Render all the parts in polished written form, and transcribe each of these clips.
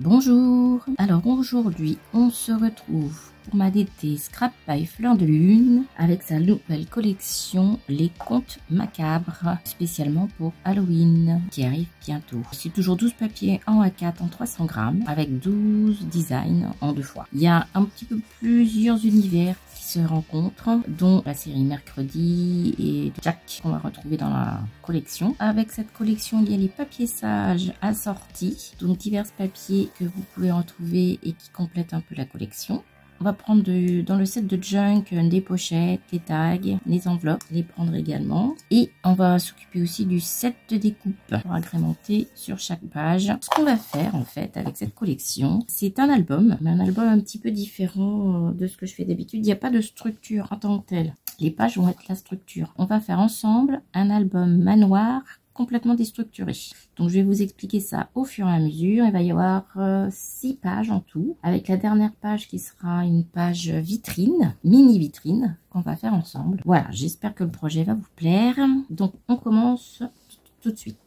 Bonjour. Alors aujourd'hui on se retrouve pour ma DT Scrap by Fleur de Lune avec sa nouvelle collection Les Contes Macabres, spécialement pour Halloween qui arrive bientôt. C'est toujours 12 papiers en A4 en 300 grammes avec 12 designs en 2 fois. Il y a un petit peu plusieurs univers qui se rencontrent, dont la série Mercredi et Jack qu'on va retrouver dans la collection. Avec cette collection, il y a les papiers sages assortis, donc divers papiers que vous pouvez retrouver et qui complètent un peu la collection. On va prendre dans le set de junk des pochettes, les tags, les enveloppes, les prendre également. Et on va s'occuper aussi du set de découpe pour agrémenter sur chaque page. Ce qu'on va faire en fait avec cette collection, c'est un album, mais un album un petit peu différent de ce que je fais d'habitude. Il n'y a pas de structure en tant que telle. Les pages vont être la structure. On va faire ensemble un album manoir complètement déstructuré. Donc je vais vous expliquer ça au fur et à mesure. Il va y avoir 6 pages en tout, avec la dernière page qui sera une page vitrine, mini vitrine, qu'on va faire ensemble. Voilà, j'espère que le projet va vous plaire. Donc on commence tout de suite.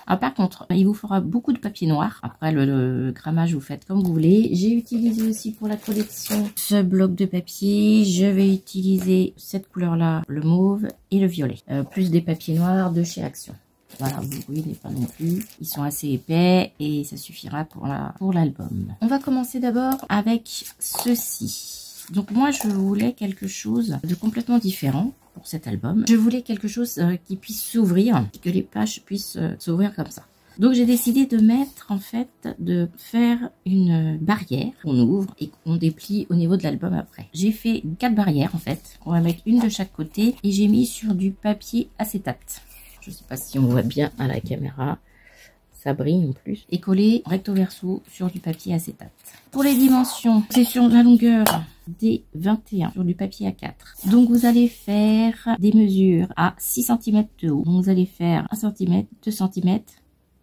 Alors par contre, il vous faudra beaucoup de papier noir. Après le grammage, vous faites comme vous voulez. J'ai utilisé aussi pour la collection ce bloc de papier. Je vais utiliser cette couleur-là, le mauve et le violet. Plus des papiers noirs de chez Action. Voilà, vous ruinez pas non plus. Ils sont assez épais et ça suffira pour l'album. On va commencer d'abord avec ceci. Donc moi, je voulais quelque chose de complètement différent pour cet album. Je voulais quelque chose qui puisse s'ouvrir, que les pages puissent s'ouvrir comme ça. Donc j'ai décidé de faire une barrière qu'on ouvre et qu'on déplie au niveau de l'album après. J'ai fait 4 barrières en fait. On va mettre une de chaque côté et j'ai mis sur du papier acétate. Je ne sais pas si on voit bien à la caméra. Ça brille en plus. Et collé recto verso sur du papier acétate. Pour les dimensions, c'est sur la longueur des 21 sur du papier A4. Donc vous allez faire des mesures à 6 cm de haut. Donc vous allez faire 1 cm, 2 cm,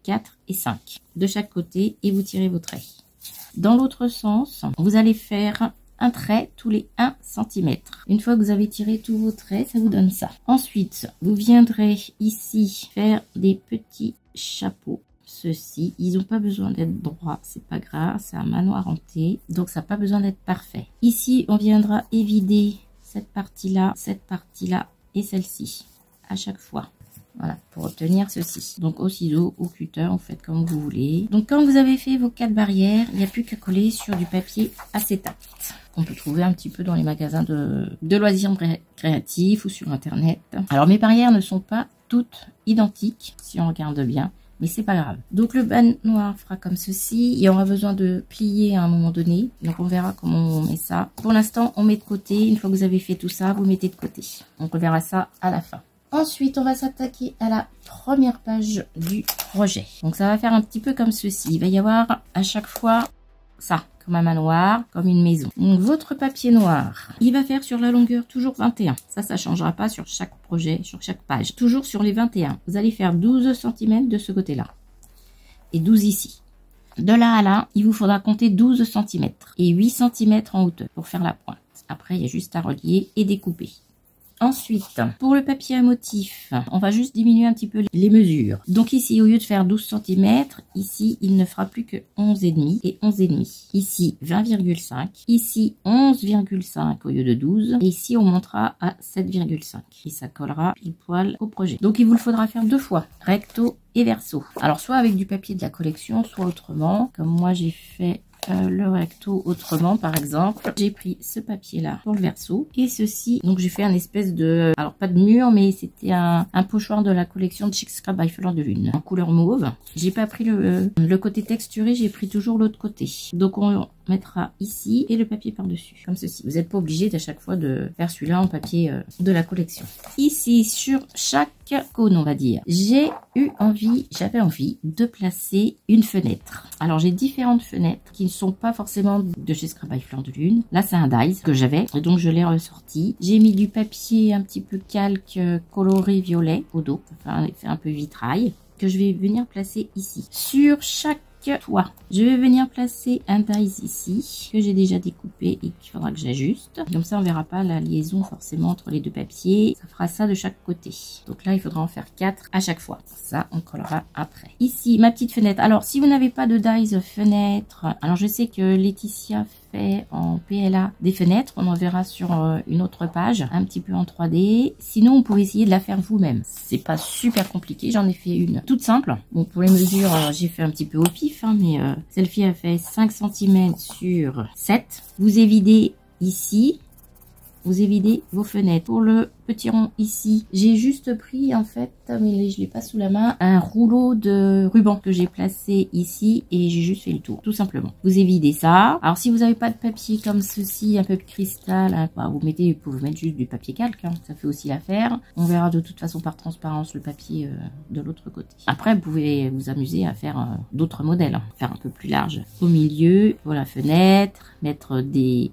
4 et 5 de chaque côté et vous tirez vos traits. Dans l'autre sens, vous allez faire un trait tous les 1 cm. Une fois que vous avez tiré tous vos traits, ça vous donne ça. Ensuite, vous viendrez ici faire des petits chapeaux. Ceux-ci, ils n'ont pas besoin d'être droits, c'est pas grave, c'est un manoir hanté, donc ça n'a pas besoin d'être parfait. Ici, on viendra évider cette partie-là et celle-ci à chaque fois. Voilà, pour obtenir ceci. Donc au ciseau, au cutter, vous faites comme vous voulez. Donc quand vous avez fait vos 4 barrières, il n'y a plus qu'à coller sur du papier acétate. On peut trouver un petit peu dans les magasins de loisirs créatifs ou sur internet. Alors mes barrières ne sont pas toutes identiques, si on regarde bien, mais c'est pas grave. Donc le bas noir fera comme ceci. Il y aura besoin de plier à un moment donné. Donc on verra comment on met ça. Pour l'instant, on met de côté. Une fois que vous avez fait tout ça, vous mettez de côté. Donc on verra ça à la fin. Ensuite, on va s'attaquer à la première page du projet. Donc, ça va faire un petit peu comme ceci. Il va y avoir à chaque fois ça, comme un manoir, comme une maison. Donc, votre papier noir, il va faire sur la longueur toujours 21. Ça changera pas sur chaque projet, sur chaque page. Toujours sur les 21. Vous allez faire 12 cm de ce côté-là et 12 ici. De là à là, il vous faudra compter 12 cm et 8 cm en hauteur pour faire la pointe. Après, il y a juste à relier et découper. Ensuite, pour le papier à motif, on va juste diminuer un petit peu les mesures. Donc ici, au lieu de faire 12 cm, ici, il ne fera plus que 11,5 et 11,5. Ici, 20,5. Ici, 11,5 au lieu de 12. Et ici, on montera à 7,5. Et ça collera pile poil au projet. Donc, il vous le faudra faire 2 fois, recto et verso. Alors, soit avec du papier de la collection, soit autrement. Comme moi, j'ai fait le recto autrement, par exemple. J'ai pris ce papier là pour le verso et ceci, donc j'ai fait un espèce de, alors pas de mur, mais c'était un pochoir de la collection de Chic Scrap by Fleur de Lune en couleur mauve. J'ai pas pris le côté texturé, j'ai pris toujours l'autre côté. Donc on mettra ici et le papier par dessus comme ceci. Vous n'êtes pas obligé à chaque fois de faire celui-là en papier de la collection. Ici sur chaque cône, on va dire, j'avais envie de placer une fenêtre. Alors j'ai différentes fenêtres qui ne sont pas forcément de chez Scrap by Fleur de Lune. Là c'est un dies que j'avais et donc je l'ai ressorti. J'ai mis du papier un petit peu calque coloré violet au dos, enfin un effet un peu vitrail, que je vais venir placer ici. Sur chaque toit. Je vais venir placer un dies ici, que j'ai déjà découpé et qu'il faudra que j'ajuste. Comme ça, on verra pas la liaison forcément entre les deux papiers. Ça fera ça de chaque côté. Donc là, il faudra en faire 4 à chaque fois. Ça, on collera après. Ici, ma petite fenêtre. Alors, si vous n'avez pas de dies fenêtre, alors je sais que Laetitia fait en PLA des fenêtres. On en verra sur une autre page, un petit peu en 3D. Sinon, vous pouvez essayer de la faire vous-même. C'est pas super compliqué. J'en ai fait une toute simple. Bon, pour les mesures, j'ai fait un petit peu au pif, hein, mais celle-ci a fait 5 cm sur 7. Vous évidez ici. Vous évidez vos fenêtres. Pour le petit rond ici, j'ai juste pris en fait, mais je l'ai pas sous la main, un rouleau de ruban que j'ai placé ici et j'ai juste fait le tour, tout simplement. Vous évidez ça. Alors si vous n'avez pas de papier comme ceci, un peu de cristal, hein, bah, vous pouvez mettre juste du papier calque, hein, ça fait aussi l'affaire. On verra de toute façon par transparence le papier de l'autre côté. Après, vous pouvez vous amuser à faire d'autres modèles, hein, faire un peu plus large. Au milieu, pour la fenêtre, mettre des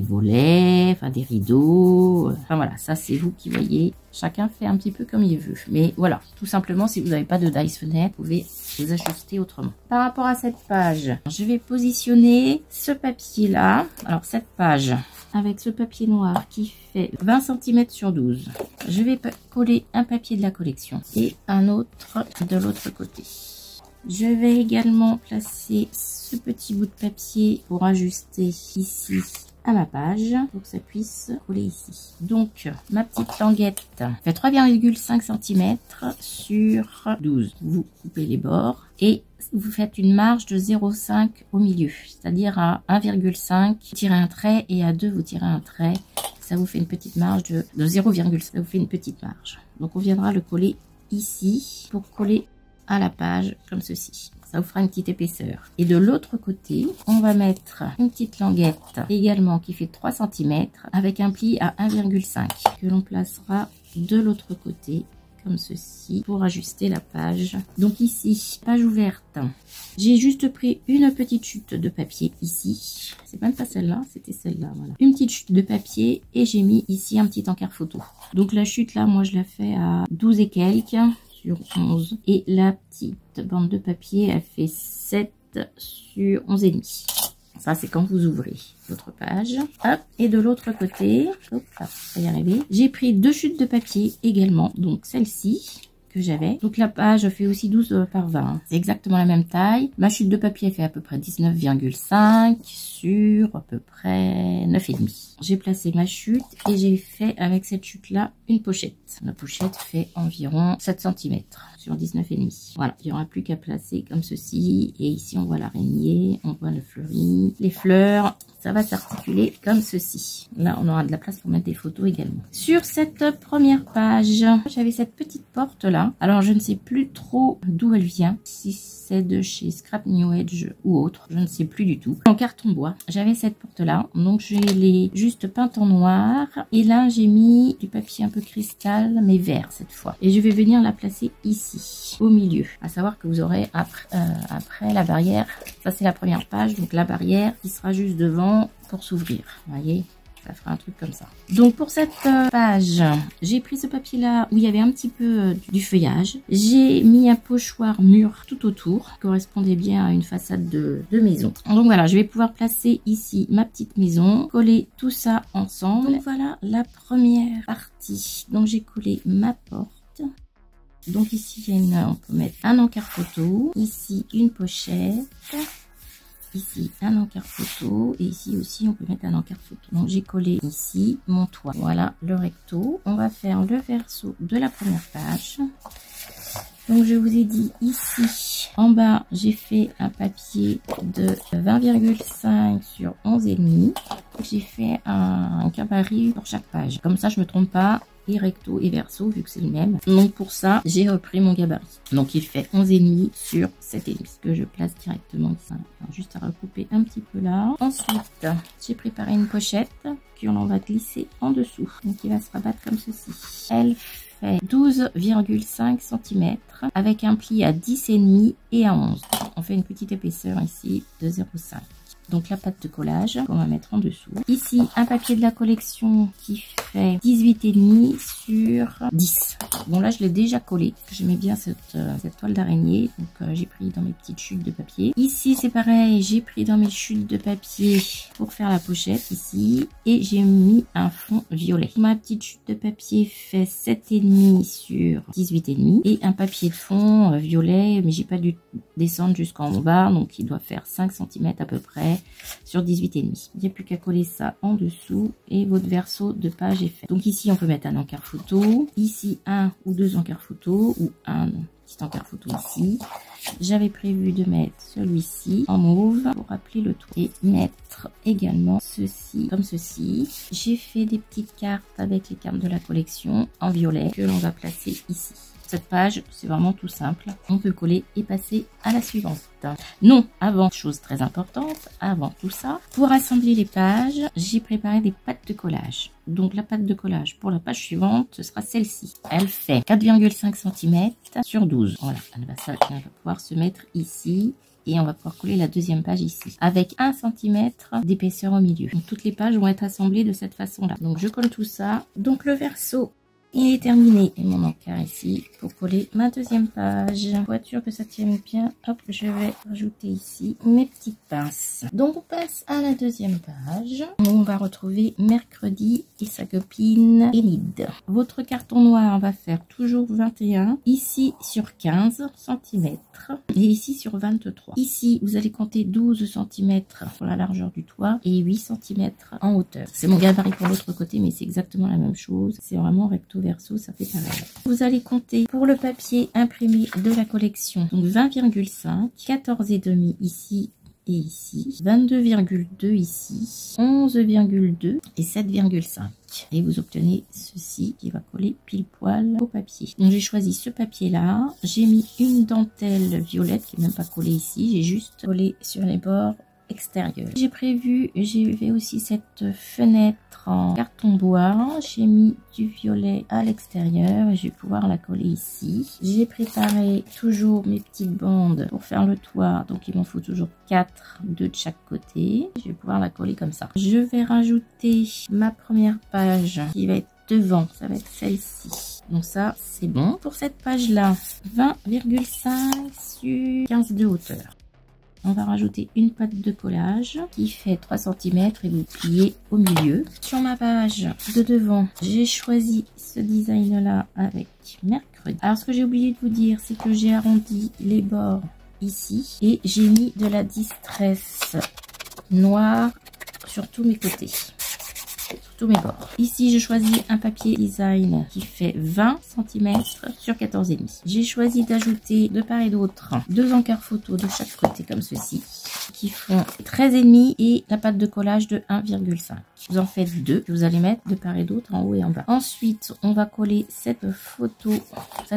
volets, enfin des rideaux, enfin voilà, ça c'est vous qui voyez. Chacun fait un petit peu comme il veut. Mais voilà, tout simplement, si vous n'avez pas de dies fenêtre, vous pouvez vous ajuster autrement. Par rapport à cette page, je vais positionner ce papier-là. Alors, cette page, avec ce papier noir qui fait 20 cm sur 12, je vais coller un papier de la collection et un autre de l'autre côté. Je vais également placer ce petit bout de papier pour ajuster ici à ma page pour que ça puisse coller ici. Donc ma petite languette fait 3,5 cm sur 12. Vous coupez les bords et vous faites une marge de 0,5 au milieu, c'est-à-dire à 1,5 vous tirez un trait et à 2 vous tirez un trait. Ça vous fait une petite marge de 0,5. Ça vous fait une petite marge. Donc on viendra le coller ici pour coller à la page comme ceci. Ça vous fera une petite épaisseur. Et de l'autre côté, on va mettre une petite languette également qui fait 3 cm avec un pli à 1,5 que l'on placera de l'autre côté comme ceci pour ajuster la page. Donc ici, page ouverte. J'ai juste pris une petite chute de papier ici. C'est même pas celle-là, c'était celle-là. Voilà. Une petite chute de papier et j'ai mis ici un petit encart photo. Donc la chute là, moi je la fais à 12 et quelques. Sur 11 et la petite bande de papier elle fait 7 sur 11 et demi. Ça c'est quand vous ouvrez votre page. Hop, et de l'autre côté, hop, ça va y arriver. J'ai pris 2 chutes de papier également, donc celle-ci que j'avais. Donc la page fait aussi 12 par 20. C'est exactement la même taille. Ma chute de papier fait à peu près 19,5 sur à peu près 9,5. J'ai placé ma chute et j'ai fait avec cette chute là une pochette. La pochette fait environ 7 cm sur 19,5. Voilà, il n'y aura plus qu'à placer comme ceci. Et ici on voit l'araignée, on voit le fleuri, les fleurs. Ça va s'articuler comme ceci. Là, on aura de la place pour mettre des photos également. Sur cette première page, j'avais cette petite porte là. Alors, je ne sais plus trop d'où elle vient. Si c'est de chez Scrap New Edge ou autre, je ne sais plus du tout. En carton bois, j'avais cette porte là. Donc, je l'ai juste peinte en noir. Et là, j'ai mis du papier un peu cristal, mais vert cette fois. Et je vais venir la placer ici, au milieu. À savoir que vous aurez après la barrière. Ça, c'est la première page. Donc, la barrière qui sera juste devant pour s'ouvrir. Vous voyez, ça fera un truc comme ça. Donc pour cette page, j'ai pris ce papier là où il y avait un petit peu du feuillage. J'ai mis un pochoir mûr tout autour, qui correspondait bien à une façade de maison. Donc voilà, je vais pouvoir placer ici ma petite maison, coller tout ça ensemble. Donc voilà la première partie. Donc j'ai collé ma porte. Donc ici, on peut mettre un encart photo, ici une pochette. Ici un encart photo et ici aussi on peut mettre un encart photo. Donc j'ai collé ici mon toit. Voilà le recto. On va faire le verso de la première page. Donc je vous ai dit ici en bas j'ai fait un papier de 20,5 sur 11,5. J'ai fait un gabarit pour chaque page. Comme ça je me trompe pas. Et recto et verso vu que c'est le même. Donc pour ça j'ai repris mon gabarit. Donc il fait 11,5 sur 7,5 que je place directement ici. Alors, juste à recouper un petit peu là. Ensuite j'ai préparé une pochette que l'on va glisser en dessous. Donc il va se rabattre comme ceci. Elle fait 12,5 cm avec un pli à 10,5 et à 11. On fait une petite épaisseur ici de 0,5. Donc la pâte de collage qu'on va mettre en dessous. Ici, un papier de la collection qui fait 18,5 sur 10. Bon là, je l'ai déjà collé. J'aimais bien cette toile d'araignée. Donc j'ai pris dans mes petites chutes de papier. Ici, c'est pareil. J'ai pris dans mes chutes de papier pour faire la pochette ici. Et j'ai mis un fond violet. Ma petite chute de papier fait 7,5 sur 18,5. Et un papier de fond violet. Mais j'ai pas dû descendre jusqu'en bas. Donc il doit faire 5 cm à peu près sur 18,5. Il n'y a plus qu'à coller ça en dessous. Et votre verso de page est fait. Donc ici, on peut mettre un encart photo. Ici, un ou deux encarts photo. Ou un petit encart photo ici. J'avais prévu de mettre celui-ci en mauve pour rappeler le tout. Et mettre également ceci comme ceci. J'ai fait des petites cartes avec les cartes de la collection en violet que l'on va placer ici. Cette page, c'est vraiment tout simple. On peut coller et passer à la suivante. Non, avant, chose très importante, avant tout ça, pour assembler les pages, j'ai préparé des pâtes de collage. Donc la pâte de collage pour la page suivante, ce sera celle-ci. Elle fait 4,5 cm sur 12. Voilà, elle va pouvoir se mettre ici. Et on va pouvoir coller la deuxième page ici. Avec 1 cm d'épaisseur au milieu. Donc toutes les pages vont être assemblées de cette façon-là. Donc je colle tout ça. Donc le verso, il est terminé. Et mon encart ici pour coller ma deuxième page. Pour être sûr que ça tienne bien, hop, je vais rajouter ici mes petites pinces. Donc on passe à la deuxième page. On va retrouver mercredi et sa copine Enid. Votre carton noir va faire toujours 21. Ici sur 15 cm. Et ici sur 23. Ici, vous allez compter 12 cm pour la largeur du toit et 8 cm en hauteur. C'est mon gabarit pour l'autre côté, mais c'est exactement la même chose. C'est vraiment recto verso, ça fait pareil. Vous allez compter pour le papier imprimé de la collection. Donc 20,5, 14,5 ici et ici, 22,2 ici, 11,2 et 7,5. Et vous obtenez ceci qui va coller pile poil au papier. Donc j'ai choisi ce papier là. J'ai mis une dentelle violette qui n'est même pas collée ici. J'ai juste collé sur les bords extérieurs. J'ai fait aussi cette fenêtre en carton bois. J'ai mis du violet à l'extérieur et je vais pouvoir la coller ici. J'ai préparé toujours mes petites bandes pour faire le toit. Donc il m'en faut toujours 4, 2 de chaque côté. Je vais pouvoir la coller comme ça. Je vais rajouter ma première page qui va être devant. Ça va être celle-ci. Donc ça, c'est bon. Pour cette page-là, 20,5 sur 15 de hauteur. On va rajouter une pâte de collage qui fait 3 cm et vous pliez au milieu. Sur ma page de devant, j'ai choisi ce design-là avec mercredi. Alors, ce que j'ai oublié de vous dire, c'est que j'ai arrondi les bords ici et j'ai mis de la distress noire sur tous mes côtés. Tous mes bords. Ici, j'ai choisi un papier design qui fait 20 cm sur 14,5. J'ai choisi d'ajouter de part et d'autre 2 encarts photo de chaque côté comme ceci qui font 13,5 et la pâte de collage de 1,5. Vous en faites 2 que vous allez mettre de part et d'autre en haut et en bas. Ensuite, on va coller cet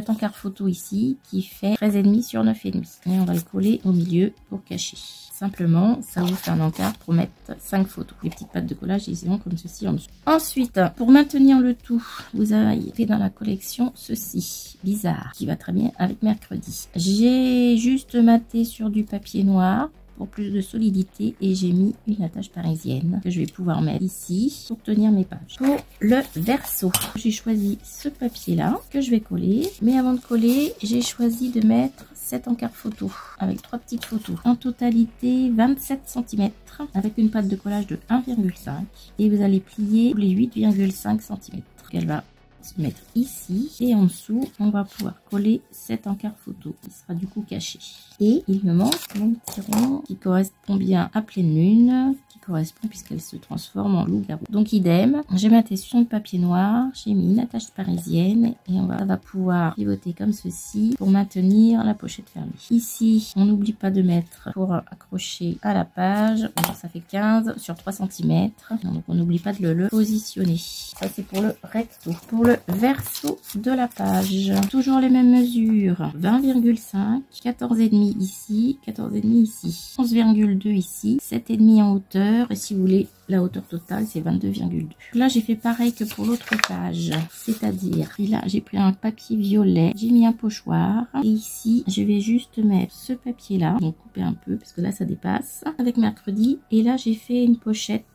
encart photo ici qui fait 13,5 sur 9,5 et on va le coller au milieu pour cacher. Simplement, ça vous fait un encart pour mettre 5 photos. Les petites pattes de collage, ils seront comme ceci en dessous. Ensuite, pour maintenir le tout, vous avez fait dans la collection ceci, bizarre, qui va très bien avec mercredi. J'ai juste maté sur du papier noir pour plus de solidité et j'ai mis une attache parisienne que je vais pouvoir mettre ici pour tenir mes pages. Pour le verso, j'ai choisi ce papier là que je vais coller, mais avant de coller, j'ai choisi de mettre 7 encarts photo avec 3 petites photos. En totalité 27 cm avec une pâte de collage de 1,5 et vous allez plier les 8,5 cm. Elle va se mettre ici et en dessous on va pouvoir coller cet encart photo qui sera du coup caché. Et il me manque mon petit rond qui correspond bien à pleine lune, qui correspond puisqu'elle se transforme en loup-garou. Donc idem, j'ai maté sur le papier noir, j'ai mis une attache parisienne et on va pouvoir pivoter comme ceci pour maintenir la pochette fermée. Ici, on n'oublie pas de mettre pour accrocher à la page, donc ça fait 15 sur 3 cm. Donc on n'oublie pas de le positionner. Ça c'est pour le recto. Pour le le verso de la page. Toujours les mêmes mesures. 20,5, 14,5 ici, 14,5 ici, 11,2 ici, 7,5 en hauteur. Et si vous voulez, la hauteur totale, c'est 22,2. Là, j'ai fait pareil que pour l'autre page. C'est-à-dire, là, j'ai pris un papier violet, j'ai mis un pochoir. Et ici, je vais juste mettre ce papier-là. Donc, couper un peu, parce que là, ça dépasse. Avec mercredi. Et là, j'ai fait une pochette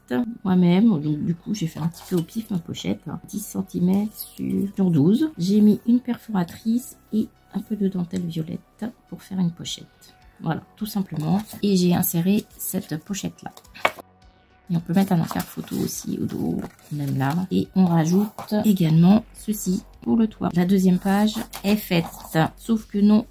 moi-même. Donc, du coup, j'ai fait un petit peu au pif ma pochette. 10 cm sur 12. J'ai mis une perforatrice et un peu de dentelle violette pour faire une pochette. Voilà, tout simplement. Et j'ai inséré cette pochette-là. Et on peut mettre un encart photo aussi au dos, même là. Et on rajoute également ceci pour le toit. La deuxième page est faite. Sauf que non,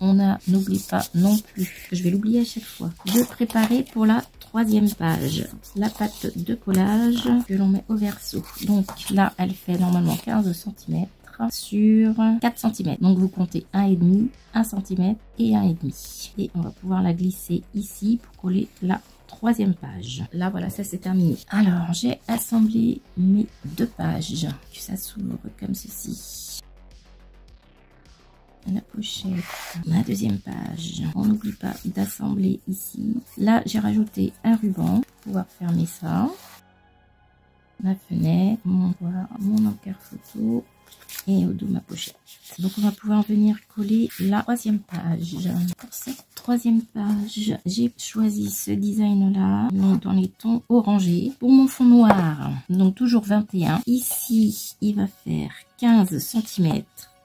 n'oublie pas non plus, je vais l'oublier à chaque fois, de préparer pour la troisième page la pâte de collage que l'on met au verso. Donc là, elle fait normalement 15 cm sur 4 cm. Donc vous comptez 1,5, 1 cm et 1,5. Et on va pouvoir la glisser ici pour coller la troisième page. Là, voilà, ça c'est terminé. Alors, j'ai assemblé mes deux pages. Que ça s'ouvre comme ceci. La pochette, la deuxième page. On n'oublie pas d'assembler ici. Là, j'ai rajouté un ruban pour pouvoir fermer ça. Ma fenêtre, mon encart photo et au dos ma pochette. Donc on va pouvoir venir coller la troisième page. Pour cette troisième page, j'ai choisi ce design là, mais dans les tons orangés. Pour mon fond noir, donc toujours 21. Ici, il va faire 15 cm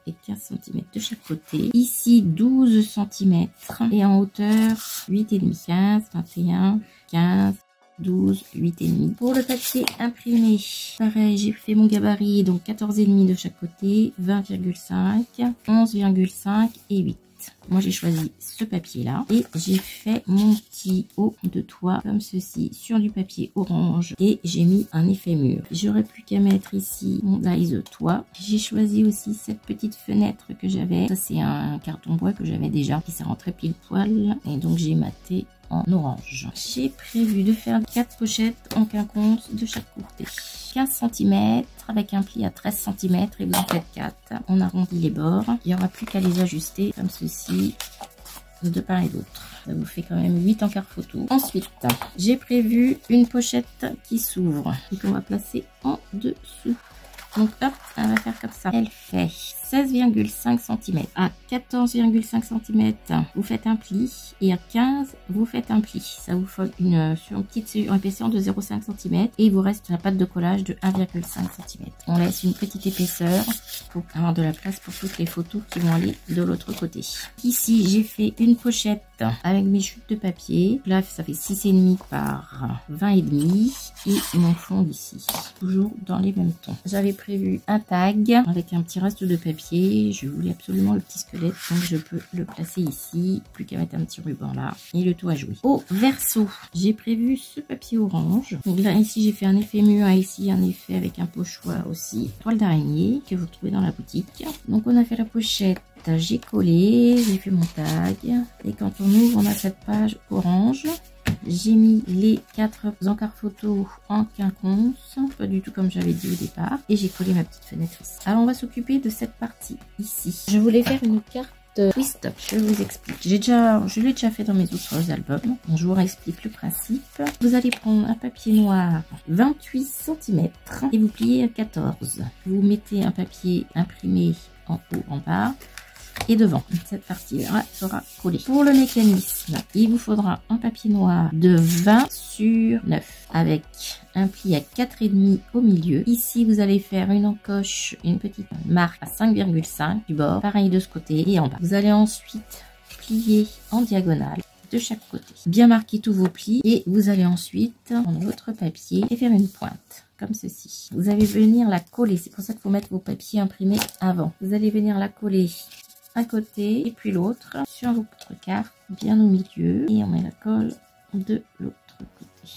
et 15 cm de chaque côté. Ici, 12 cm et en hauteur 8,5, 15, 21, 15, 12, 8,5. Pour le papier imprimé, pareil, j'ai fait mon gabarit, donc 14,5 de chaque côté, 20,5, 11,5 et 8. Moi, j'ai choisi ce papier-là et j'ai fait mon petit haut de toit comme ceci sur du papier orange et j'ai mis un effet mur. J'aurais plus qu'à mettre ici mon dies de toit. J'ai choisi aussi cette petite fenêtre que j'avais. Ça, c'est un carton bois que j'avais déjà qui s'est rentré pile poil et donc j'ai maté en orange. J'ai prévu de faire 4 pochettes en quinconce de chaque côté. 15 cm avec un pli à 13 cm et vous en faites 4. On arrondit les bords. Il n'y aura plus qu'à les ajuster comme ceci de part et d'autre. Ça vous fait quand même 8 encarts photo. Ensuite, j'ai prévu une pochette qui s'ouvre et qu'on va placer en dessous. Donc hop, elle va faire comme ça. Elle fait 16,5 cm. À 14,5 cm, vous faites un pli. Et à 15, vous faites un pli. Ça vous fait sur une petite épaisseur de 0,5 cm. Et il vous reste la pâte de collage de 1,5 cm. On laisse une petite épaisseur pour avoir de la place pour toutes les photos qui vont aller de l'autre côté. Ici, j'ai fait une pochette avec mes chutes de papier. Là, ça fait 6,5 par 20,5. Et mon fond d'ici. Toujours dans les mêmes tons. J'avais prévu un tag avec un petit reste de papier. Je voulais absolument le petit squelette, donc je peux le placer ici. Plus qu'à mettre un petit ruban là et le tout à jouer. Au verso, j'ai prévu ce papier orange. Donc là, ici, j'ai fait un effet mur et ici un effet avec un pochoir aussi. Toile d'araignée que vous trouvez dans la boutique. Donc on a fait la pochette. J'ai collé, j'ai fait mon tag. Et quand on ouvre, on a cette page orange. J'ai mis les 4 encarts photos en quinconce, pas du tout comme j'avais dit au départ. Et j'ai collé ma petite fenêtre ici. Alors on va s'occuper de cette partie ici. Je voulais faire une carte twist up, je vous explique. Je l'ai déjà fait dans mes autres albums. Donc, je vous réexplique le principe. Vous allez prendre un papier noir 28 cm et vous pliez à 14. Vous mettez un papier imprimé en haut, en bas. Et devant, cette partie-là sera collée. Pour le mécanisme, il vous faudra un papier noir de 20 sur 9 avec un pli à 4,5 au milieu. Ici, vous allez faire une encoche, une petite marque à 5,5 du bord. Pareil de ce côté et en bas. Vous allez ensuite plier en diagonale de chaque côté. Bien marquer tous vos plis et vous allez ensuite prendre votre papier et faire une pointe. Comme ceci. Vous allez venir la coller. C'est pour ça qu'il faut mettre vos papiers imprimés avant. Vous allez venir la coller un côté et puis l'autre sur votre carte bien au milieu et on met la colle de l'autre côté.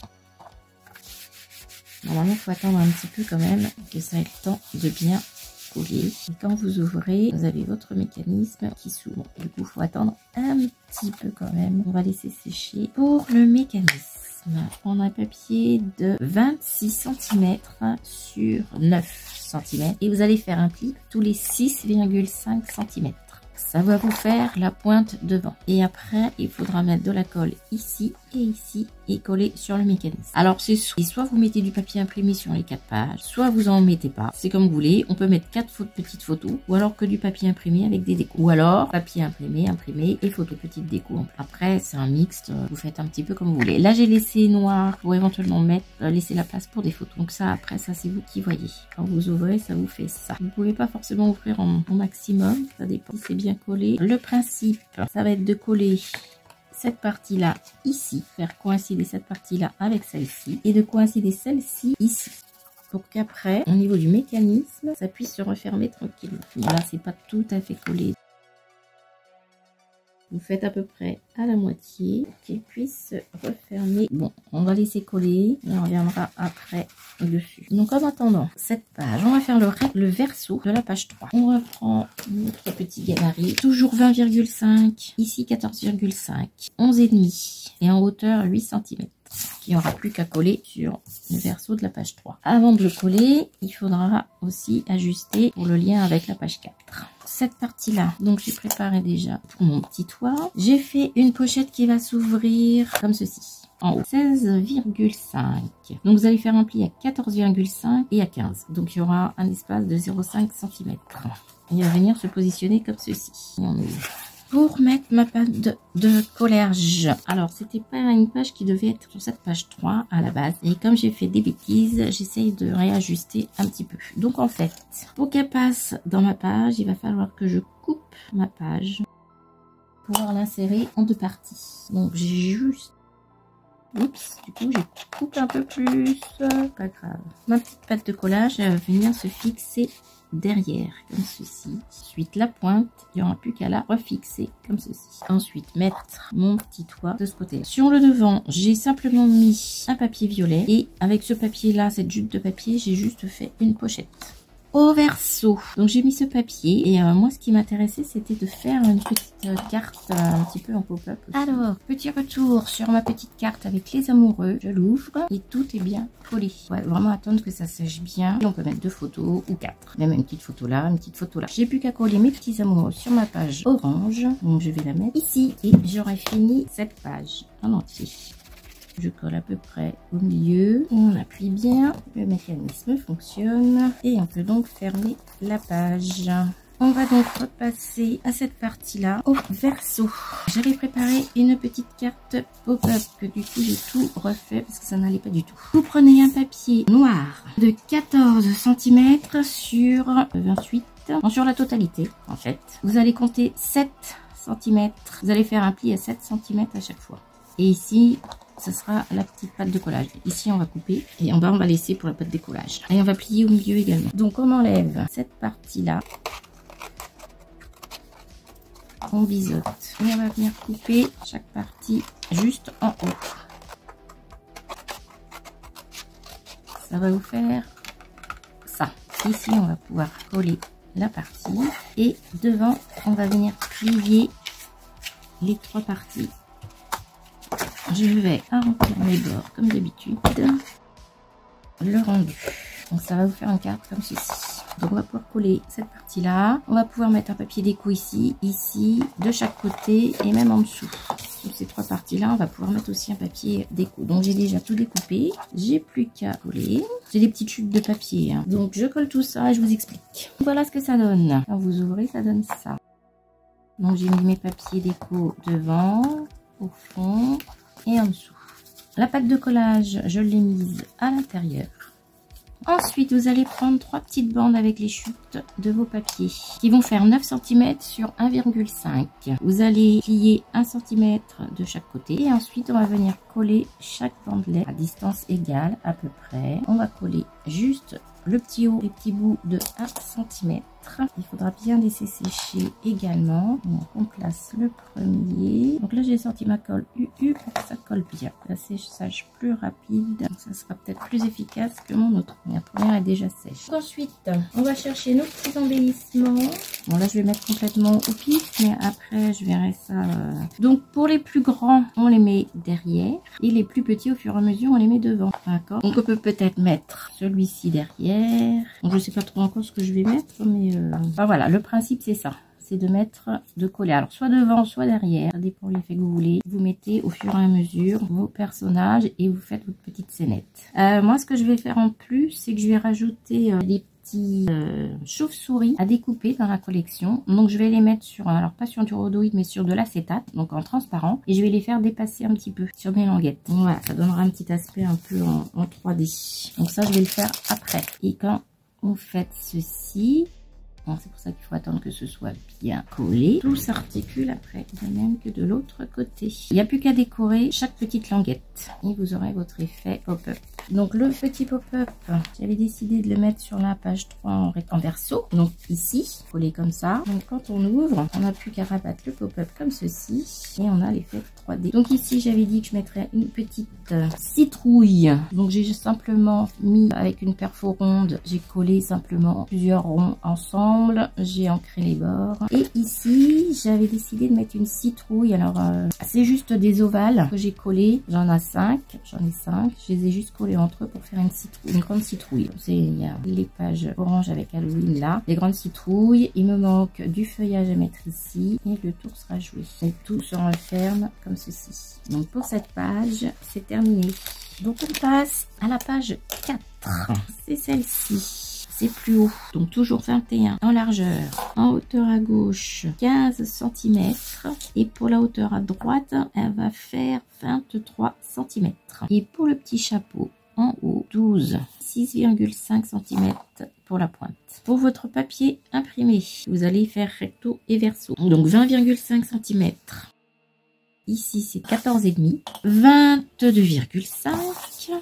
Normalement il faut attendre un petit peu quand même que ça ait le temps de bien collé. Et quand vous ouvrez, vous avez votre mécanisme qui s'ouvre. Du coup, il faut attendre un petit peu quand même. On va laisser sécher. Pour le mécanisme, on a un papier de 26 cm sur 9 cm. Et vous allez faire un pli tous les 6,5 cm. Ça va vous faire la pointe devant. Et après, il faudra mettre de la colle ici et coller sur le mécanisme. Alors, c'est soit vous mettez du papier imprimé sur les 4 pages, soit vous en mettez pas. C'est comme vous voulez. On peut mettre 4 petites photos, ou alors que du papier imprimé avec des décos. Ou alors, papier imprimé et photos petites décos. Après, c'est un mixte. Vous faites un petit peu comme vous voulez. Là, j'ai laissé noir pour éventuellement laisser la place pour des photos. Donc ça, après, ça, c'est vous qui voyez. Quand vous ouvrez, ça vous fait ça. Vous pouvez pas forcément ouvrir au maximum. Ça dépend si c'est bien collé. Le principe, ça va être de coller cette partie-là ici, faire coïncider cette partie-là avec celle-ci et de coïncider celle-ci ici pour qu'après, au niveau du mécanisme, ça puisse se refermer tranquillement. Là, c'est pas tout à fait collé. Vous faites à peu près à la moitié qu'il puisse se refermer. Bon, on va laisser coller et on reviendra après dessus. Donc en attendant cette page, on va faire le verso de la page 3. On reprend notre petit gabarit, toujours 20,5, ici 14,5, 11,5 et en hauteur 8 cm. Qui n'aura plus qu'à coller sur le verso de la page 3. Avant de le coller, il faudra aussi ajuster pour le lien avec la page 4. Cette partie-là, donc j'ai préparé déjà pour mon petit toit. J'ai fait une pochette qui va s'ouvrir comme ceci. En haut, 16,5. Donc vous allez faire un pli à 14,5 et à 15. Donc il y aura un espace de 0,5 cm. Il va venir se positionner comme ceci. On ouvre. Pour mettre ma pâte de collage, alors c'était pas une page qui devait être sur cette page 3 à la base, et comme j'ai fait des bêtises, j'essaye de réajuster un petit peu. Donc en fait, pour qu'elle passe dans ma page, il va falloir que je coupe ma page pour pouvoir l'insérer en 2 parties. Donc j'ai juste... Oups, du coup j'ai coupé un peu plus, pas grave. Ma petite pâte de collage, elle va venir se fixer derrière comme ceci. Ensuite la pointe, il n'y aura plus qu'à la refixer comme ceci. Ensuite mettre mon petit toit de ce côté. Sur le devant, j'ai simplement mis un papier violet et avec ce papier là, cette jute de papier, j'ai juste fait une pochette. Au verso, donc j'ai mis ce papier et moi ce qui m'intéressait c'était de faire une petite carte un petit peu en pop-up. Alors, petit retour sur ma petite carte avec les amoureux, je l'ouvre et tout est bien collé. Ouais, vraiment attendre que ça sèche bien. Et on peut mettre 2 photos ou 4, même une petite photo là, une petite photo là. J'ai plus qu'à coller mes petits amoureux sur ma page orange, donc je vais la mettre ici et j'aurai fini cette page en entier. Je colle à peu près au milieu, on appuie bien, le mécanisme fonctionne et on peut donc fermer la page. On va donc repasser à cette partie-là au verso. J'avais préparé une petite carte pop-up que du coup j'ai tout refait parce que ça n'allait pas du tout. Vous prenez un papier noir de 14 cm sur 28, non, sur la totalité en fait. Vous allez compter 7 cm, vous allez faire un pli à 7 cm à chaque fois. Et ici, ce sera la petite pâte de collage. Ici, on va couper et en bas, on va laisser pour la pâte de collage. Et on va plier au milieu également. Donc, on enlève cette partie-là. On biseaute. Et on va venir couper chaque partie juste en haut. Ça va vous faire ça. Ici, on va pouvoir coller la partie. Et devant, on va venir plier les 3 parties. Je vais arrondir mes bords comme d'habitude, le rendu. Donc ça va vous faire une carte comme ceci. Donc on va pouvoir coller cette partie là. On va pouvoir mettre un papier déco ici, de chaque côté et même en dessous. Sur ces 3 parties là, on va pouvoir mettre aussi un papier déco. Donc j'ai déjà tout découpé. J'ai plus qu'à coller. J'ai des petites chutes de papier. Hein. Donc je colle tout ça et je vous explique. Voilà ce que ça donne. Quand vous ouvrez, ça donne ça. Donc j'ai mis mes papiers déco devant, au fond et en dessous. La pâte de collage, je l'ai mise à l'intérieur. Ensuite, vous allez prendre 3 petites bandes avec les chutes de vos papiers qui vont faire 9 cm sur 1,5. Vous allez plier 1 cm de chaque côté et ensuite on va venir coller chaque bandelet à distance égale à peu près. On va coller juste le petit haut, les petits bouts de 1 cm. Il faudra bien laisser sécher également. Donc on place le premier. Donc là j'ai sorti ma colle UU pour que ça colle bien. La séchage plus rapide. Donc ça sera peut-être plus efficace que mon autre. La première est déjà sèche. Donc ensuite on va chercher nos petits embellissements. Bon là je vais mettre complètement au pif, mais après je verrai ça. Donc pour les plus grands on les met derrière. Et les plus petits au fur et à mesure on les met devant. D'accord. Donc on peut peut-être mettre celui-ci derrière. Donc je sais pas trop encore ce que je vais mettre, mais enfin, voilà, le principe c'est ça, c'est de coller, alors soit devant soit derrière, ça dépend de l'effet que vous voulez. Vous mettez au fur et à mesure vos personnages et vous faites votre petite scénette. Moi ce que je vais faire en plus, c'est que je vais rajouter des petits chauves-souris à découper dans la collection. Donc je vais les mettre sur, alors pas sur du rhodoïde mais sur de l'acétate, donc en transparent, et je vais les faire dépasser un petit peu sur mes languettes. Donc voilà, ça donnera un petit aspect un peu en 3D. Donc ça je vais le faire après. Et quand vous faites ceci, bon, c'est pour ça qu'il faut attendre que ce soit bien collé. Tout s'articule après, de même que de l'autre côté. Il n'y a plus qu'à décorer chaque petite languette et vous aurez votre effet pop-up. Donc le petit pop-up, j'avais décidé de le mettre sur la page 3 en verso. Donc ici, collé comme ça. Donc quand on ouvre, on n'a plus qu'à rabattre le pop-up comme ceci et on a l'effet 3D. Donc ici, j'avais dit que je mettrais une petite citrouille. Donc j'ai simplement mis avec une perfo ronde, j'ai collé simplement plusieurs ronds ensemble. J'ai ancré les bords. Et ici, j'avais décidé de mettre une citrouille. Alors, c'est juste des ovales que j'ai collés. J'en ai 5. Je les ai juste collés entre eux pour faire une grande citrouille. Il y a les pages orange avec Halloween là. Les grandes citrouilles. Il me manque du feuillage à mettre ici. Et le tour sera joué. Et tout se referme comme ceci. Donc, pour cette page, c'est terminé. Donc, on passe à la page 4. C'est celle-ci. C'est plus haut, donc toujours 21 en largeur, en hauteur à gauche 15 cm et pour la hauteur à droite elle va faire 23 cm. Et pour le petit chapeau en haut 12, 6,5 cm pour la pointe. Pour votre papier imprimé, vous allez faire recto et verso, donc 20,5 cm. Ici, c'est 14,5, 22,5.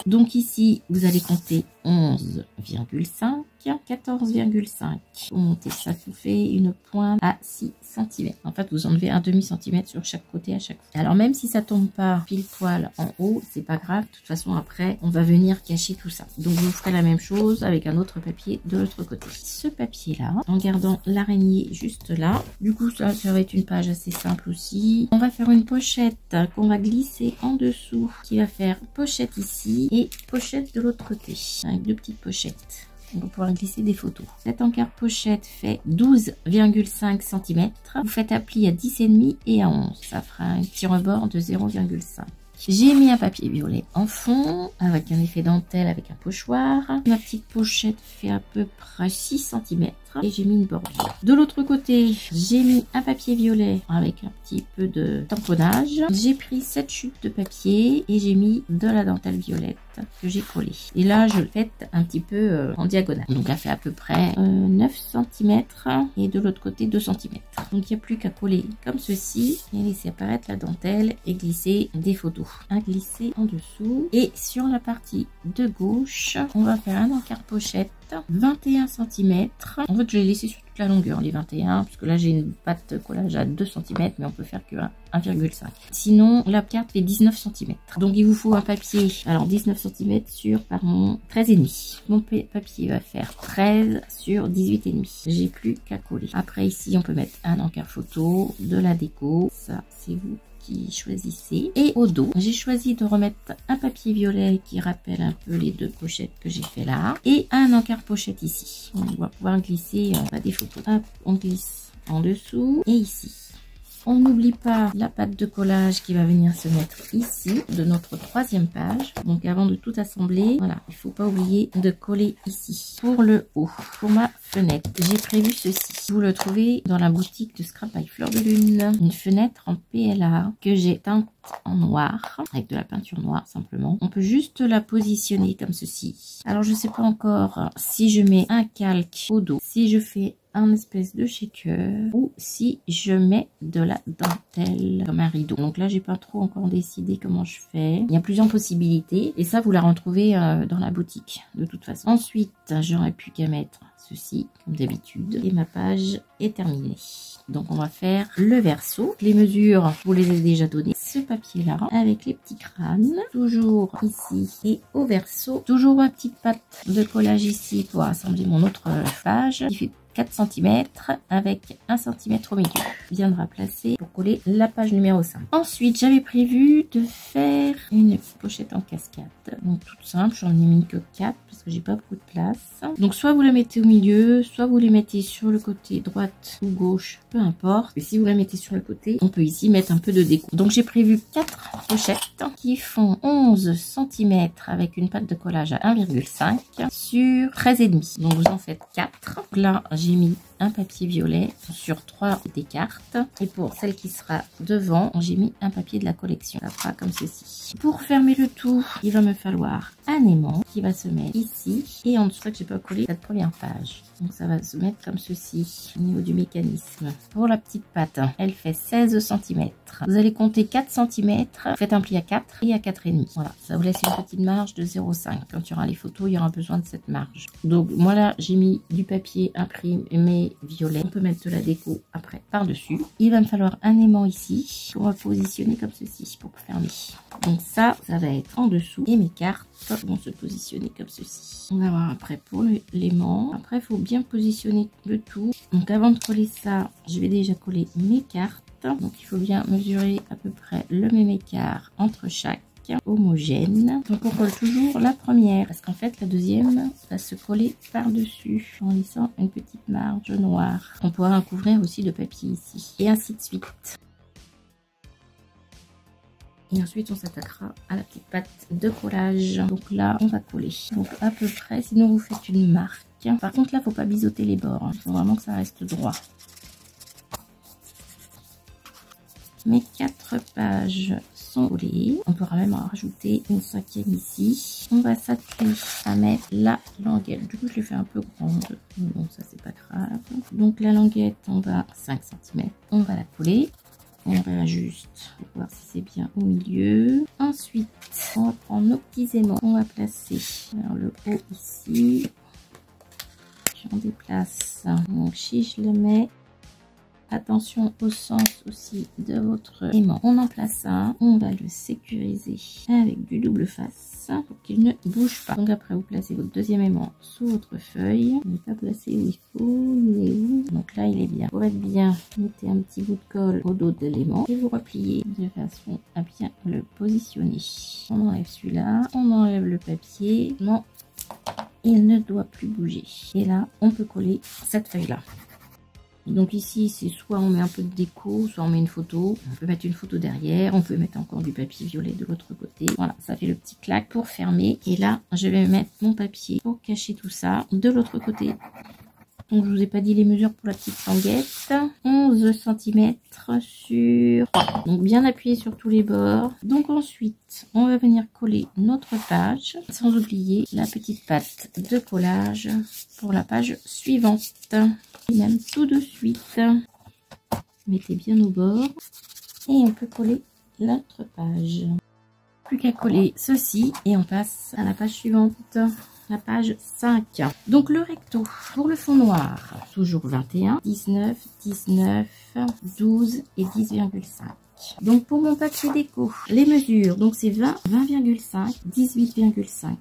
Donc ici, vous allez compter 11,5, 14,5. Pour monter ça, vous fait une pointe à 6 cm. En fait, vous enlevez un demi-centimètre sur chaque côté à chaque fois. Alors, même si ça tombe pas pile poil en haut, c'est pas grave. De toute façon, après, on va venir cacher tout ça. Donc, vous ferez la même chose avec un autre papier de l'autre côté. Ce papier-là, en gardant l'araignée juste là. Du coup, ça va être une page assez simple aussi. On va faire une pochette qu'on va glisser en dessous, qui va faire pochette ici et pochette de l'autre côté, avec deux petites pochettes. On va pouvoir glisser des photos. Cette encart pochette fait 12,5 cm. Vous faites un pli à 10,5 et à 11. Ça fera un petit rebord de 0,5. J'ai mis un papier violet en fond avec un effet dentelle avec un pochoir. Ma petite pochette fait à peu près 6 cm et j'ai mis une bordure. De l'autre côté, j'ai mis un papier violet avec un petit peu de tamponnage. J'ai pris 7 chutes de papier et j'ai mis de la dentelle violette que j'ai collée. Et là, je le fais un petit peu en diagonale. Donc, elle fait à peu près 9 cm et de l'autre côté 2 cm. Donc, il n'y a plus qu'à coller comme ceci et laisser apparaître la dentelle et glisser des photos. Un glisser en dessous. Et sur la partie de gauche, on va faire un encart pochette 21 cm. En fait, je l'ai laissé sur toute la longueur, les 21, parce que là, j'ai une pâte collage à 2 cm, mais on peut faire que 1,5. Sinon, la carte fait 19 cm. Donc, il vous faut un papier, alors 19 cm sur, pardon, 13,5. Mon papier va faire 13 sur 18,5. J'ai plus qu'à coller. Après, ici, on peut mettre un encart photo, de la déco. Ça, c'est vous qui choisissez. Et au dos, j'ai choisi de remettre un papier violet qui rappelle un peu les deux pochettes que j'ai fait là et un encart pochette ici. On va pouvoir glisser des photos. Hop, on glisse en dessous et ici. On n'oublie pas la pâte de collage qui va venir se mettre ici de notre troisième page. Donc avant de tout assembler, voilà, il faut pas oublier de coller ici. Pour le haut, pour ma fenêtre, j'ai prévu ceci. Vous le trouvez dans la boutique de Scrap by Fleur de Lune. Une fenêtre en PLA que j'ai teinte en noir, avec de la peinture noire simplement. On peut juste la positionner comme ceci. Alors je sais pas encore si je mets un calque au dos, si je fais un espèce de shaker ou si je mets de la dentelle comme un rideau. Donc là, j'ai pas trop encore décidé comment je fais. Il y a plusieurs possibilités et ça, vous la retrouvez dans la boutique de toute façon. Ensuite, j'aurais plus qu'à mettre ceci comme d'habitude et ma page est terminée. Donc on va faire le verso. Les mesures, je vous les ai déjà données. Ce papier là avec les petits crânes, toujours ici et au verso. Toujours ma petite patte de collage ici pour assembler mon autre page qui fait 4 cm avec 1 cm au milieu. Viendra placer pour coller la page numéro 5. Ensuite, j'avais prévu de faire une pochette en cascade. Donc toute simple, j'en ai mis que 4 parce que j'ai pas beaucoup de place. Donc soit vous la mettez au milieu, soit vous les mettez sur le côté droite ou gauche, peu importe. Et si vous la mettez sur le côté, on peut ici mettre un peu de déco. Donc j'ai prévu 4 pochettes qui font 11 cm avec une pâte de collage à 1,5 sur 13,5. Donc vous en faites 4. Donc là, j'ai mis un papier violet sur 3 des cartes. Et pour celle qui sera devant, j'ai mis un papier de la collection. Ça fera comme ceci. Pour fermer le tout, il va me falloir un aimant qui va se mettre ici. Et en dessous, que j'ai pas collé cette première page. Donc ça va se mettre comme ceci au niveau du mécanisme. Pour la petite patte, elle fait 16 cm. Vous allez compter 4 cm. Faites un pli à 4 et à 4,5. Voilà, ça vous laisse une petite marge de 0,5. Quand il y aura les photos, il y aura besoin de cette marge. Donc moi là, j'ai mis du papier imprimé violet. On peut mettre de la déco après par-dessus. Il va me falloir un aimant ici. On va positionner comme ceci pour fermer. Donc ça va être en dessous. Et mes cartes vont se positionner comme ceci. On va voir après pour l'aimant. Après, il faut bien positionner le tout. Donc avant de coller ça, je vais déjà coller mes cartes. Donc il faut bien mesurer à peu près le même écart entre chaque. Homogène. Donc on colle toujours la première parce qu'en fait la deuxième va se coller par dessus en laissant une petite marge noire. On pourra recouvrir aussi de papier ici et ainsi de suite. Et ensuite on s'attaquera à la petite pâte de collage. Donc là on va coller donc à peu près, sinon vous faites une marque. Par contre là faut pas biseauter les bords, il faut vraiment que ça reste droit. Mes 4 pages sont collées. On pourra même en rajouter une 5e ici. On va s'atteler à mettre la languette. Du coup, je l'ai fait un peu grande. Bon, ça, c'est pas grave. Donc, la languette, on va 5 cm. On va la coller. On réajuste pour voir si c'est bien au milieu. Ensuite, on va prendre nos petits aimants. On va placer vers le haut ici. J'en déplace. Donc, si je le mets... Attention au sens aussi de votre aimant. On en place un, on va le sécuriser avec du double face pour qu'il ne bouge pas. Donc après vous placez votre deuxième aimant sous votre feuille. Vous n'avez pas placé où il faut, il est où? Donc là il est bien. Pour être bien, mettez un petit bout de colle au dos de l'aimant et vous repliez de façon à bien le positionner. On enlève celui-là, on enlève le papier. Non, il ne doit plus bouger. Et là on peut coller cette feuille là. Donc ici, c'est soit on met un peu de déco, soit on met une photo. On peut mettre une photo derrière, on peut mettre encore du papier violet de l'autre côté. Voilà, ça fait le petit claque pour fermer. Et là, je vais mettre mon papier pour cacher tout ça de l'autre côté. Donc je vous ai pas dit les mesures pour la petite languette. 11 cm sur 3. Donc bien appuyé sur tous les bords. Donc ensuite, on va venir coller notre page. Sans oublier la petite pâte de collage pour la page suivante. Et même tout de suite. Mettez bien au bord. Et on peut coller l'autre page. Plus qu'à coller ceci et on passe à la page suivante. La page 5. Donc le recto pour le fond noir, toujours 21, 19, 19, 12 et 10,5. Donc pour mon papier déco, les mesures, donc c'est 20, 20,5, 18,5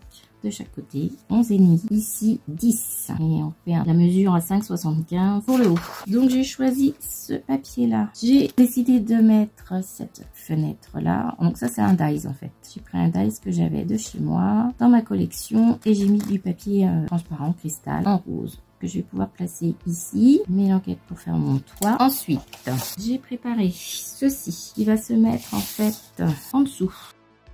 de chaque côté, 11,5, ici 10. Et on fait la mesure à 5,75 pour le haut. Donc j'ai choisi ce papier là. J'ai décidé de mettre cette fenêtre là. Donc ça c'est un dies en fait. J'ai pris un dies que j'avais de chez moi dans ma collection et j'ai mis du papier transparent cristal en rose que je vais pouvoir placer ici. Mes languettes pour faire mon toit. Ensuite, j'ai préparé ceci qui va se mettre en fait en dessous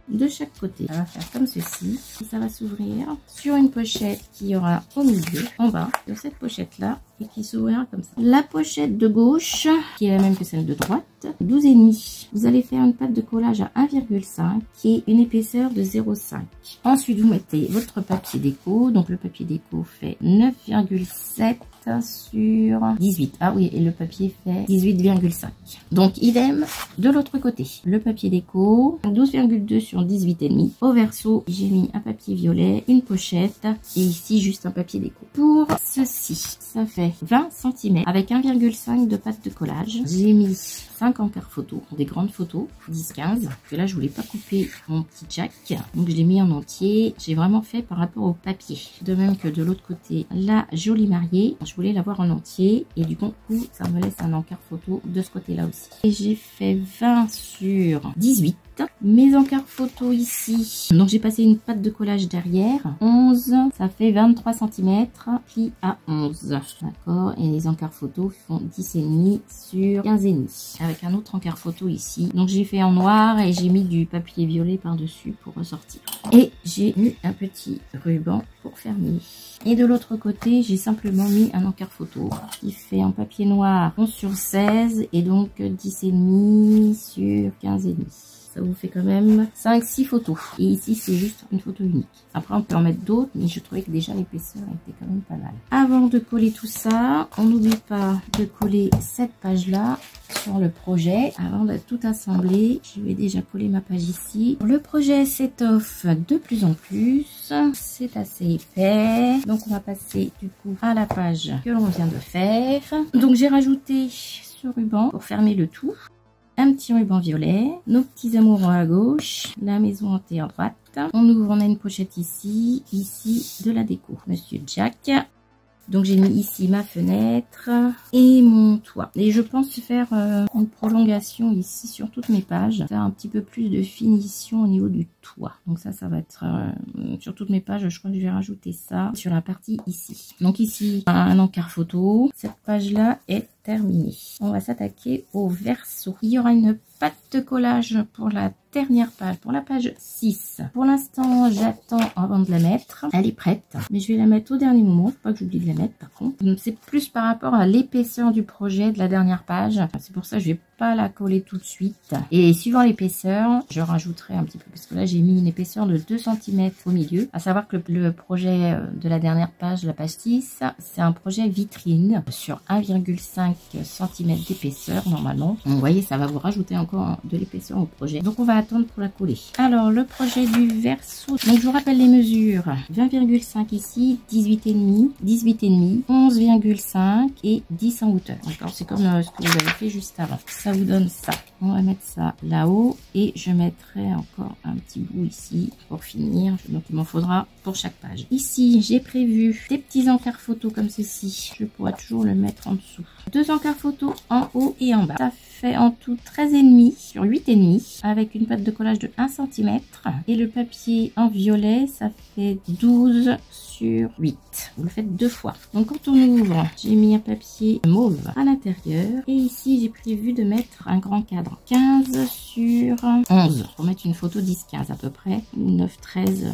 de chaque côté. Ça va faire comme ceci. Et ça va s'ouvrir sur une pochette qui aura au milieu, en bas. Sur cette pochette là, et qui s'ouvrira comme ça. La pochette de gauche, qui est la même que celle de droite, 12,5. Vous allez faire une pâte de collage à 1,5 qui est une épaisseur de 0,5. Ensuite, vous mettez votre papier déco. Donc, le papier déco fait 9,7 sur 18. Ah oui, et le papier fait 18,5. Donc, idem de l'autre côté. Le papier déco, 12,2 sur 18,5. Au verso, j'ai mis un papier violet, une pochette et ici, juste un papier déco. Pour ceci, ça fait 20 cm avec 1,5 de pâte de collage. J'ai mis 5 encarts photos, des grandes photos, 10-15. Que là, je voulais pas couper mon petit jack, donc je l'ai mis en entier. J'ai vraiment fait par rapport au papier. De même que de l'autre côté, la jolie mariée, je voulais l'avoir en entier et du coup, ça me laisse un encart photo de ce côté-là aussi. Et j'ai fait 20 sur 18. Mes encarts photos ici, donc j'ai passé une pâte de collage derrière, 11, ça fait 23 cm, pli à 11, d'accord, et les encarts photos font 10,5 sur 15,5, avec un autre encart photo ici, donc j'ai fait en noir et j'ai mis du papier violet par dessus pour ressortir, et j'ai mis un petit ruban pour fermer. Et de l'autre côté, j'ai simplement mis un encart photo qui fait en papier noir 11 sur 16 et donc 10,5 sur 15,5. Ça vous fait quand même 5-6 photos. Et ici, c'est juste une photo unique. Après, on peut en mettre d'autres, mais je trouvais que déjà l'épaisseur était quand même pas mal. Avant de coller tout ça, on n'oublie pas de coller cette page-là sur le projet. Avant de tout assembler, je vais déjà coller ma page ici. Le projet s'étoffe de plus en plus. C'est assez épais. Donc, on va passer du coup à la page que l'on vient de faire. Donc, j'ai rajouté ce ruban pour fermer le tout. Un petit ruban violet, nos petits amoureux à gauche, la maison hantée à droite. On ouvre, on a une pochette ici de la déco. Monsieur Jack. Donc j'ai mis ici ma fenêtre et mon toit. Et je pense faire une prolongation ici sur toutes mes pages. Faire un petit peu plus de finition au niveau du toit. Donc ça va être sur toutes mes pages. Je crois que je vais rajouter ça sur la partie ici. Donc ici, un encart photo. Cette page-là est terminée. On va s'attaquer au verso. Il y aura une pâte de collage pour la dernière page, pour la page 6. Pour l'instant, j'attends avant de la mettre. Elle est prête, mais je vais la mettre au dernier moment. Faut pas que j'oublie de la mettre par contre. C'est plus par rapport à l'épaisseur du projet de la dernière page. C'est pour ça que je vais pas la coller tout de suite. Et suivant l'épaisseur, je rajouterai un petit peu. Parce que là, j'ai mis une épaisseur de 2 cm au milieu. À savoir que le projet de la dernière page, la page 6, c'est un projet vitrine sur 1,5 cm d'épaisseur normalement. Donc, vous voyez, ça va vous rajouter encore de l'épaisseur au projet. Donc, on va attendre pour la coller. Alors, le projet du verso. Donc, je vous rappelle les mesures. 20,5 ici, 18,5, 18,5, 11,5 et 10 en hauteur. D'accord, c'est comme ce que vous avez fait juste avant. Ça vous donne ça. On va mettre ça là-haut et je mettrai encore un petit bout ici pour finir. Donc, il m'en faudra pour chaque page. Ici, j'ai prévu des petits encarts photos comme ceci. Je pourrais toujours le mettre en dessous. 2 encarts photos en haut et en bas. Ça fait en tout 13,5 sur 8,5 avec une pâte de collage de 1 cm. Et le papier en violet, ça fait 12 sur 8. Vous le faites 2 fois. Donc quand on ouvre, j'ai mis un papier mauve à l'intérieur. Et ici, j'ai prévu de mettre un grand cadre. 15 sur 11. Pour mettre une photo 10-15 à peu près. 9-13.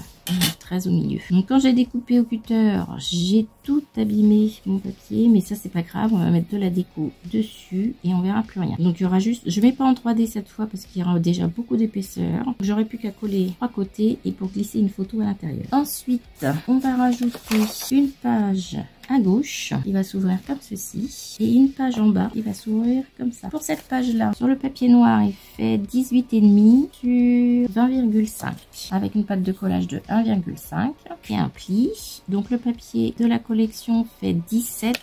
13 au milieu. Donc quand j'ai découpé au cutter, j'ai tout abîmé mon papier, mais ça c'est pas grave, on va mettre de la déco dessus et on verra plus rien. Donc il y aura juste, je mets pas en 3D cette fois parce qu'il y aura déjà beaucoup d'épaisseur. J'aurais plus qu'à coller 3 côtés et pour glisser une photo à l'intérieur. Ensuite, on va rajouter une page à gauche, il va s'ouvrir comme ceci, et une page en bas, il va s'ouvrir comme ça. Pour cette page-là, sur le papier noir, il fait 18,5 sur 20,5, avec une pâte de collage de 1,5 et un pli. Donc le papier de la collection fait 17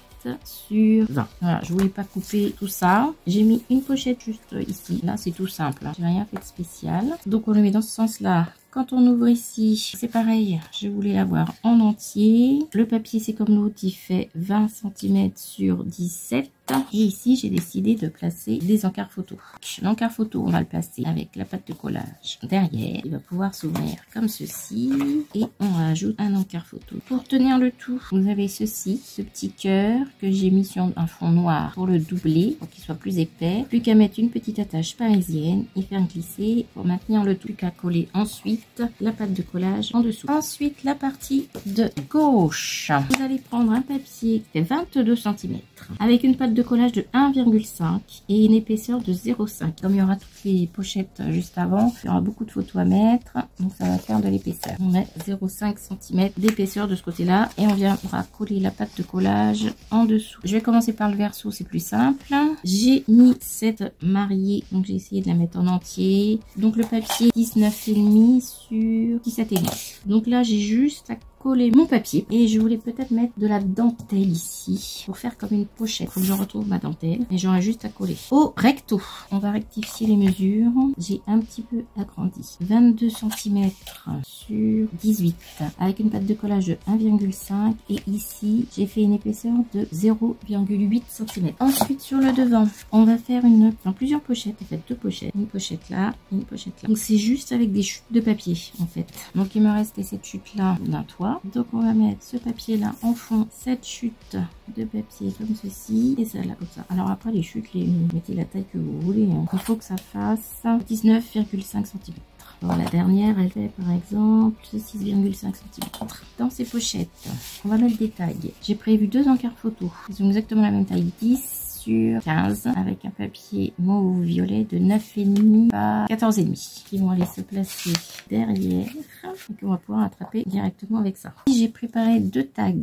sur 20. Voilà, je voulais pas couper tout ça. J'ai mis une pochette juste ici. Là, c'est tout simple. J'ai rien fait de spécial. Donc on le met dans ce sens-là. Quand on ouvre ici, c'est pareil, je voulais l'avoir en entier. Le papier, c'est comme l'autre, il fait 20 cm sur 17. Et ici, j'ai décidé de placer des encarts photos. L'encart photo, on va le placer avec la pâte de collage derrière. Il va pouvoir s'ouvrir comme ceci. Et on rajoute un encart photo. Pour tenir le tout, vous avez ceci, ce petit cœur que j'ai mis sur un fond noir pour le doubler, pour qu'il soit plus épais. Plus qu'à mettre une petite attache parisienne et faire glisser pour maintenir le tout. Plus qu'à coller ensuite ensuite la pâte de collage en dessous. Ensuite, la partie de gauche. Vous allez prendre un papier qui fait 22 cm avec une pâte de collage de 1,5 et une épaisseur de 0,5. Comme il y aura toutes les pochettes juste avant, il y aura beaucoup de photos à mettre, donc ça va faire de l'épaisseur. On met 0,5 cm d'épaisseur de ce côté-là et on viendra coller la pâte de collage en dessous. Je vais commencer par le verso, c'est plus simple. J'ai mis cette mariée, donc j'ai essayé de la mettre en entier. Donc le papier 19,5 sur 17,5. Donc là j'ai juste à coller mon papier et je voulais peut-être mettre de la dentelle ici pour faire comme une pochette. Faut que je retrouve ma dentelle et j'aurai juste à coller au recto. On va rectifier les mesures. J'ai un petit peu agrandi, 22 cm sur 18 avec une pâte de collage de 1,5 et ici j'ai fait une épaisseur de 0,8 cm. Ensuite sur le devant on va faire plusieurs pochettes, en fait 2 pochettes, une pochette là, une pochette là. Donc c'est juste avec des chutes de papier en fait. Donc il me restait cette chute là d'un toit. Donc on va mettre ce papier là en fond, cette chute de papier comme ceci et celle là comme ça. Alors après les chutes, mettez la taille que vous voulez, hein. Il faut que ça fasse 19,5 cm. Alors, la dernière elle fait par exemple 6,5 cm. Dans ces pochettes on va mettre des tags. J'ai prévu 2 encarts photos, ils ont exactement la même taille, 10 sur 15 avec un papier mauve violet de 9,5 par 14,5 qui vont aller se placer derrière et qu'on va pouvoir attraper directement avec ça. J'ai préparé 2 tags.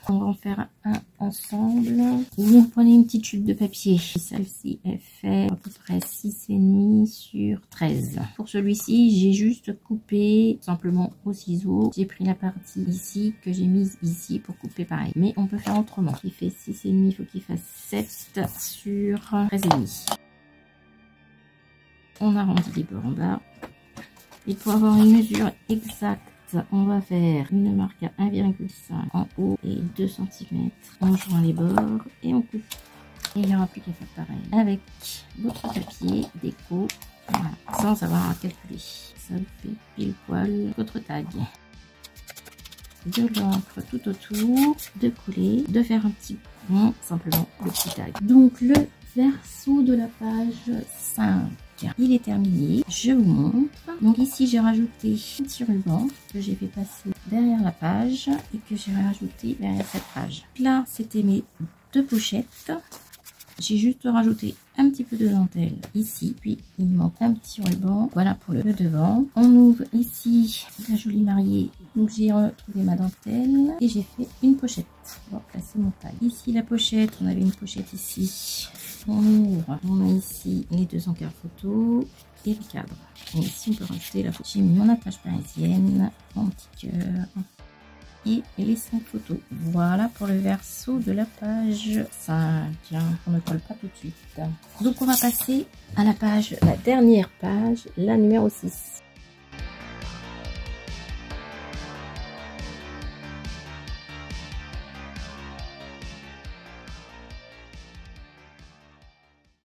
On va en faire un ensemble. Vous prenez une petite chute de papier. Celle-ci elle fait à peu près 6,5 sur 13. Pour celui-ci j'ai juste coupé simplement au ciseau. J'ai pris la partie ici que j'ai mise ici pour couper pareil. Mais on peut faire autrement. Il fait 6,5, il faut qu'il fasse 7 sur 13,5. On arrondit les bords en bas. Et pour avoir une mesure exacte, on va faire une marque à 1,5 en haut et 2 cm. On joint les bords et on coupe. Et il n'y aura plus qu'à faire pareil avec votre papier déco, voilà, sans avoir à calculer. Ça vous fait pile poil votre tag. De l'encre tout autour, de coller, de faire un petit rond, simplement le petit tag. Donc le verso de la page 5. Il est terminé, je vous montre. Donc ici j'ai rajouté un petit ruban que j'ai fait passer derrière la page et que j'ai rajouté derrière cette page. Là c'était mes 2 pochettes. J'ai juste rajouté un petit peu de dentelle ici, puis il me manque un petit ruban. Voilà pour le devant. On ouvre ici la jolie mariée. Donc j'ai retrouvé ma dentelle et j'ai fait une pochette. On va placer mon tag. Ici la pochette, on avait une pochette ici. On ouvre, on a ici les 2 encarts photos et le cadre. Et ici on peut rajouter la photo. J'ai mis mon attache parisienne, mon petit cœur et les 5 photos. Voilà pour le verso de la page 5. On ne colle pas tout de suite. Donc on va passer à la dernière page, la numéro 6.